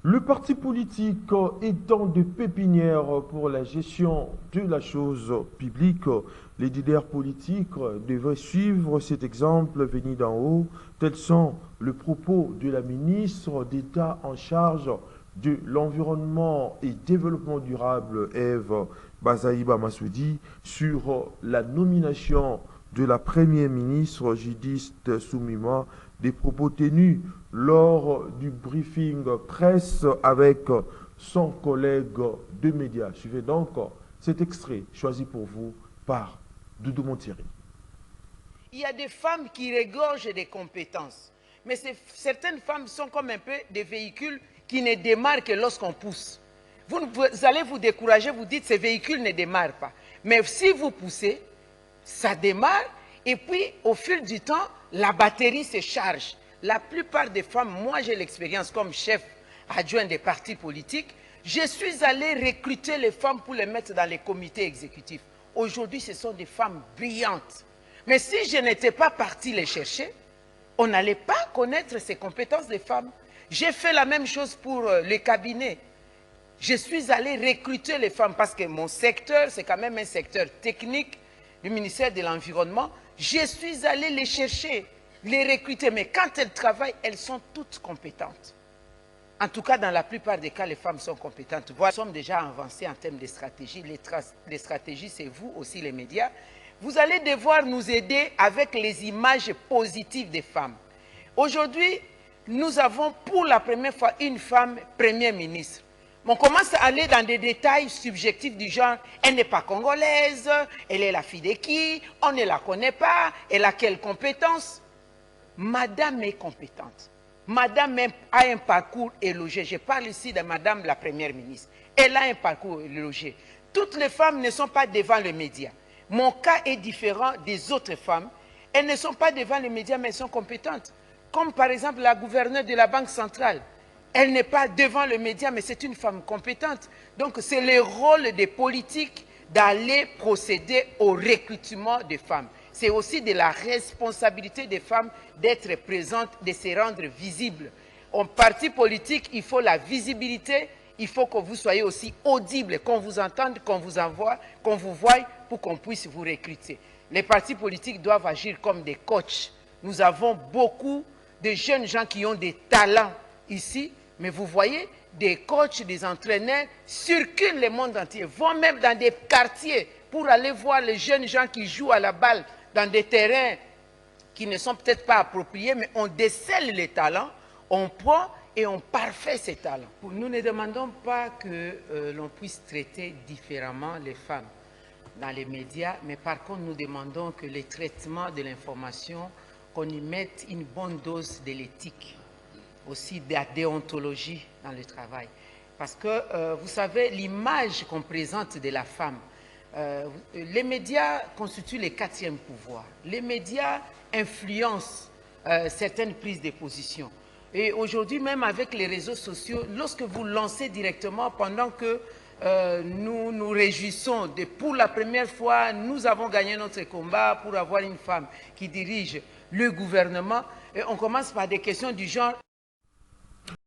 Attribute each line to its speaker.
Speaker 1: Le parti politique étant de pépinière pour la gestion de la chose publique, les leaders politiques devraient suivre cet exemple venu d'en haut. Tels sont les propos de la ministre d'État en charge de l'environnement et développement durable, Ève Bazaïba Massoudi, sur la nomination de la première ministre Judith Soumima, des propos tenus lors du briefing presse avec son collègue de médias. Suivez donc cet extrait choisi pour vous par Doudou Montieri.
Speaker 2: Il y a des femmes qui regorgent des compétences, mais certaines femmes sont comme un peu des véhicules qui ne démarrent que lorsqu'on pousse. Vous allez vous décourager, vous dites ces véhicules ne démarrent pas. Mais si vous poussez, ça démarre et puis au fil du temps, la batterie se charge. La plupart des femmes, moi j'ai l'expérience comme chef adjoint des partis politiques, je suis allé recruter les femmes pour les mettre dans les comités exécutifs. Aujourd'hui, ce sont des femmes brillantes. Mais si je n'étais pas parti les chercher, on n'allait pas connaître ces compétences des femmes. J'ai fait la même chose pour les cabinets. Je suis allé recruter les femmes parce que mon secteur, c'est quand même un secteur technique du ministère de l'Environnement. Je suis allé les chercher, les recruter. Mais quand elles travaillent, elles sont toutes compétentes. En tout cas, dans la plupart des cas, les femmes sont compétentes. Nous sommes déjà avancés en termes de stratégie. Les stratégies, c'est vous aussi, les médias. Vous allez devoir nous aider avec les images positives des femmes. Aujourd'hui, nous avons pour la première fois une femme première ministre. On commence à aller dans des détails subjectifs du genre, elle n'est pas congolaise, elle est la fille de qui, on ne la connaît pas, elle a quelle compétence. Madame est compétente. Madame a un parcours élogé. Je parle ici de Madame la Première ministre. Elle a un parcours élogé. Toutes les femmes ne sont pas devant les médias. Mon cas est différent des autres femmes. Elles ne sont pas devant les médias, mais elles sont compétentes. Comme par exemple la gouverneure de la Banque centrale. Elle n'est pas devant le média, mais c'est une femme compétente. Donc c'est le rôle des politiques d'aller procéder au recrutement des femmes. C'est aussi de la responsabilité des femmes d'être présentes, de se rendre visibles. En parti politique, il faut la visibilité, il faut que vous soyez aussi audible, qu'on vous entende, qu'on vous envoie, qu'on vous voie pour qu'on puisse vous recruter. Les partis politiques doivent agir comme des coachs. Nous avons beaucoup de jeunes gens qui ont des talents ici, mais vous voyez, des coachs, des entraîneurs circulent le monde entier, vont même dans des quartiers pour aller voir les jeunes gens qui jouent à la balle dans des terrains qui ne sont peut-être pas appropriés, mais on décèle les talents, on prend et on parfait ces talents. Nous ne demandons pas que l'on puisse traiter différemment les femmes dans les médias, mais par contre nous demandons que les traitements de l'information, qu'on y mette une bonne dose de l'éthique, aussi de la déontologie dans le travail. Parce que, vous savez, l'image qu'on présente de la femme, les médias constituent le quatrième pouvoir. Les médias influencent certaines prises de position. Et aujourd'hui, même avec les réseaux sociaux, lorsque vous lancez directement, pendant que nous nous réjouissons de, pour la première fois, nous avons gagné notre combat pour avoir une femme qui dirige le gouvernement, et on commence par des questions du genre